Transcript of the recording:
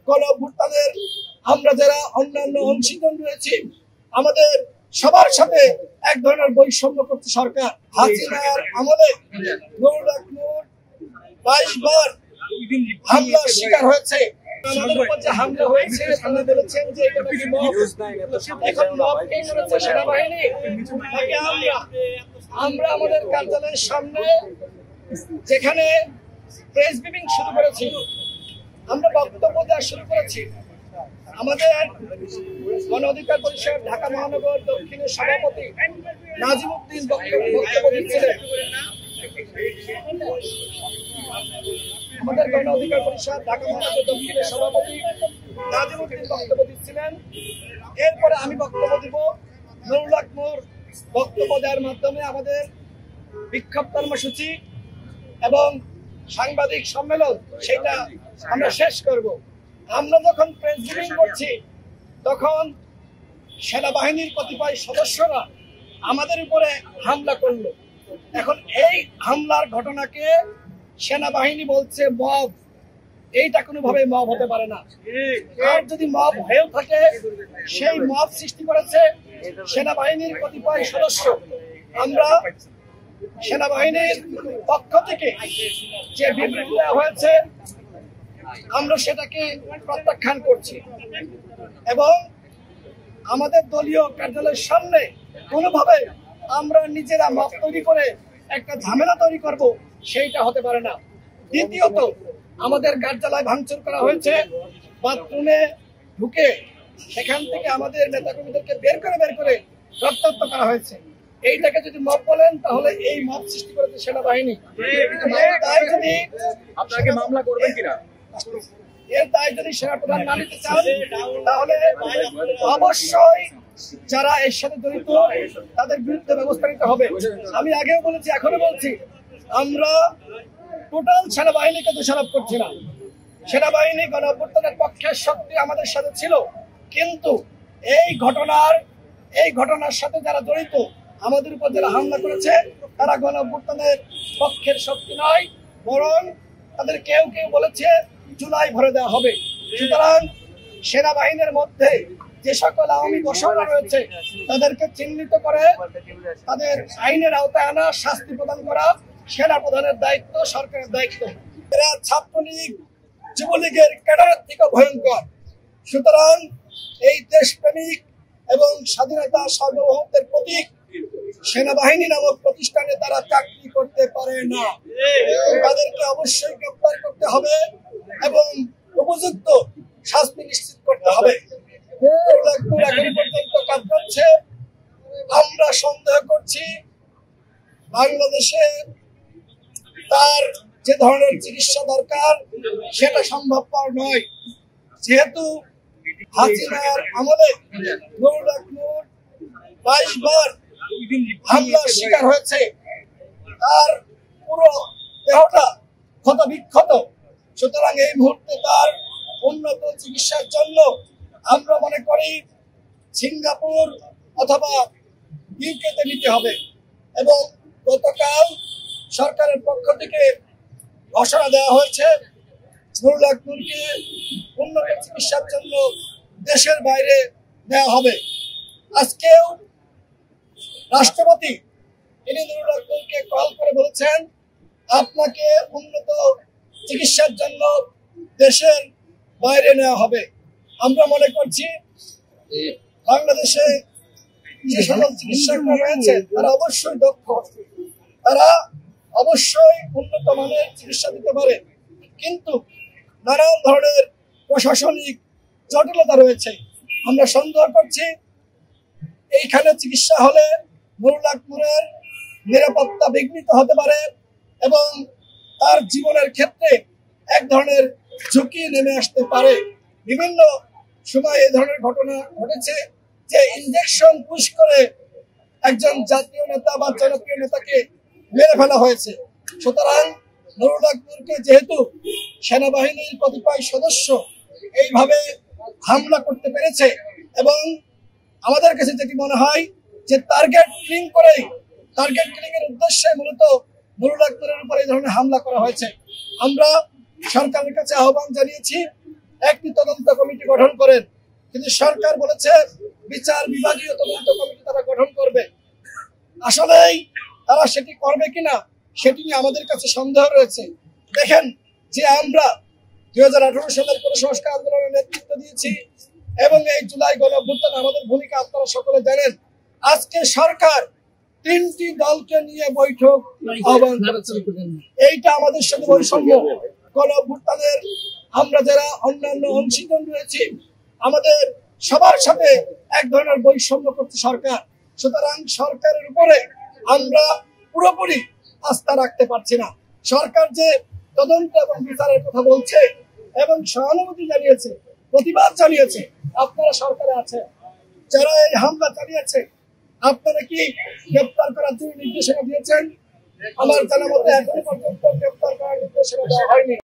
গণঅভ্যুত্থানের আমরা যারা অন্যান্য অংশীদার রয়েছে আমাদের সবার সাথে এক ধরনের বৈষম্য করছে সরকার। হাসিনার আমলে নুরুল হক নূর 22 বার হামলার শিকার হয়েছে। আমাদের উপর যে হামলা হয়েছে তারা বলেছেন যে এটা নাকি মব। এখন মব কে করেছে? সেনাবাহিনী নাকি আমরা আমাদের কার্যালয়ের সামনে যেখানে প্রেস ব্রিফিং শুরু করেছি, আমরা বক্তব্য দেওয়া শুরু করেছি। আমাদের গণ অধিকার পরিষদ ঢাকা মহানগর দক্ষিণের সভাপতি নাজিমউদ্দিন বক্তব্য দিচ্ছিলেন। আমাদের গণ অধিকার পরিষদ ঢাকা মহানগর দক্ষিণের সভাপতি নাজিমউদ্দিন বক্তব্য দিচ্ছিলেন। এরপরে আমি বক্তব্য দিব। নুরুল হক নূর বক্তব্য দেওয়ার মাধ্যমে আমাদের বিক্ষোভ কর্মসূচি এবং সাংবাদিক সম্মেলন সেটা আমরা শেষ করব। আমরা যখন প্রেস ব্রিফিং করছি তখন সেনাবাহিনীর কতিপয় সদস্যরা আমাদের উপরে হামলা করলো। এখন এই হামলার ঘটনাকে সেনাবাহিনী বলছে মব। এইটা কোনোভাবে মব হতে পারে না। আর যদি মব হয়েও থাকে সেই মব সৃষ্টি করেছে সেনাবাহিনীর কতিপয় সদস্য। আমরা সেনাবাহিনীর পক্ষ থেকে যে বিবৃতি দেওয়া হয়েছে আমরা সেটাকে প্রত্যাখ্যান করছি এবং আমাদের দলীয় কার্যালয়ের সামনে কোনোভাবে আমরা নিজেরা মত তৈরি করে একটা ঝামেলা তৈরি করব সেইটা হতে পারে না। দ্বিতীয়ত, আমাদের কার্যালয় ভাঙচুর করা হয়েছে। বাথরুমে ঢুকে সেখান থেকে আমাদের নেতাকর্মীদেরকে বের করে রক্তাক্ত করা হয়েছে। এইটাকে যদি মব বলেন তাহলে এই মব সৃষ্টি করেছে সেনাবাহিনী। তাই যদি আপনাকে মামলা করবেন কিনা এর দায় যদি সেনাপ্রধান না নিতে চান তাহলে অবশ্যই যারা এর সাথে জড়িত তাদের বিরুদ্ধে ব্যবস্থা নিতে হবে। আমি আগেও বলেছি, এখনো বলছি, আমরা টোটাল সেনাবাহিনীকে দোষারোপ করছি না। সেনাবাহিনী গণঅভ্যুত্থানের পক্ষের শক্তি আমাদের সাথে ছিল, কিন্তু এই ঘটনার সাথে যারা জড়িত আমাদের উপর যারা হামলা করেছে তারা গণঅভ্যুত্থানের পক্ষের শক্তি নয়, বরং তাদের কেউ বলেছে জুলাই ভরে দেওয়া হবে। সুতরাং সেনাবাহিনীর মধ্যে যে সকল আওয়ামী দোষররা রয়েছে তাদেরকে চিহ্নিত করে তাদের আইনের আওতায় আনা, শাস্তি প্রদান করা সেনা প্রধানের দায়িত্ব, সরকারের দায়িত্ব। এরা ছাত্রলীগ যুবলীগের ক্যাডারের থেকে ভয়ঙ্কর। সুতরাং এই দেশপ্রেমিক এবং স্বাধীনতা সার্বভৌমত্বের প্রতীক সেনাবাহিনী নামক প্রতিষ্ঠানে তারা চাকরি করতে পারে না। তাদেরকে অবশ্যই গ্রেফতার করতে হবে এবং উপযুক্ত শাস্তি নিশ্চিত করতে হবে। এখন পর্যন্ত কাজ করছে। আমরা সন্দেহ করছি বাংলাদেশে তার যে ধরনের চিকিৎসা দরকার সেটা সম্ভবপর নয়, যেহেতু হাসিনার আমলে নুরুল হক নূর 22 বার হামলার শিকার হয়েছে। তার পুরো দেহটা ক্ষত বিক্ষত। সুতরাং এই মুহূর্তে তার উন্নত চিকিৎসার জন্য আমরা মনে করি সিঙ্গাপুর অথবা ইউকেতে নিতে হবে। এবং গতকাল সরকারের পক্ষ থেকে ঘোষণা দেওয়া হয়েছে নুরুল হক নূরকে উন্নত চিকিৎসার জন্য দেশের বাইরে নেওয়া হবে। আজকেও রাষ্ট্রপতি তিনি নুরুল হক নূরকে কল করে বলেছেন আপনাকে উন্নত চিকিৎসার জন্য দেশের বাইরে নেওয়া হবে। আমরা মনে করছি বাংলাদেশে যে সকল চিকিৎসকরা রয়েছে তারা অবশ্যই দক্ষ, তারা অবশ্যই উন্নত মানের চিকিৎসা দিতে পারে, কিন্তু নানান ধরনের প্রশাসনিক জটিলতা রয়েছে। আমরা সন্দেহ করছি এইখানে চিকিৎসা হলে নুরুল হক নূরের নিরাপত্তা বিঘ্নিত হতে পারে এবং তার জীবনের ক্ষেত্রে এক ধরনের ঝুঁকি নেমে আসতে পারে। বিভিন্ন সময় এই ধরনের ঘটনা ঘটেছে যে ইনজেকশন পুশ করে একজন জাতীয় নেতা বা জনপ্রিয় নেতাকে মেরে ফেলা হয়েছে। সুতরাং নুরুল হক নূরকে যেহেতু সেনাবাহিনীর কতিপয় সদস্য এইভাবে হামলা করতে পেরেছে এবং আমাদের কাছে যেটি মনে হয় যে টার্গেট কিলিং এর উদ্দেশ্যে মূলত নুরুল হক নূরের উপর এই ধরনের হামলা করা হয়েছে। আমরা সরকারের কাছে আহ্বান জানিয়েছি একটি তদন্ত কমিটি গঠন করেন, কিন্তু সরকার বলেছে বিচার বিভাগীয় তদন্ত কমিটি তারা গঠন করবে। আসলেই তারা সেটি করবে কিনা সেটি নিয়ে আমাদের কাছে সন্দেহ রয়েছে। দেখেন যে আমরা 2018 সালের সংস্কার আন্দোলনের নেতৃত্ব দিয়েছি এবং এই জুলাই গণঅভ্যুত্থানে আমাদের ভূমিকা আপনারা সকলে জানেন। আজকে সরকার 3টি দলকে নিয়ে বৈঠক আহ্বান করেছে, এইটা আমাদের সাথে বৈষম্য। গণঅভ্যুত্থানের আমরা যারা অন্যান্য অংশীদার রয়েছি আমাদের সবার সাথে এক ধরনের বৈষম্য করছে সরকার। সুতরাং সরকারের উপরে আমরা পুরোপুরি আস্থা রাখতে পারছি না। সরকার যে তদন্ত এবং বিচারের কথা বলছে এবং সহানুভূতি জানিয়েছে, প্রতিবাদ জানিয়েছে, আপনারা সরকারে আছেন, যারা এই হামলা চালিয়েছে আপনারা কি গ্রেপ্তার করার জন্য নির্দেশনা দিয়েছেন? আমার জানা মতে এখনো পর্যন্ত গ্রেপ্তার করার নির্দেশনা দেওয়া হয়নি।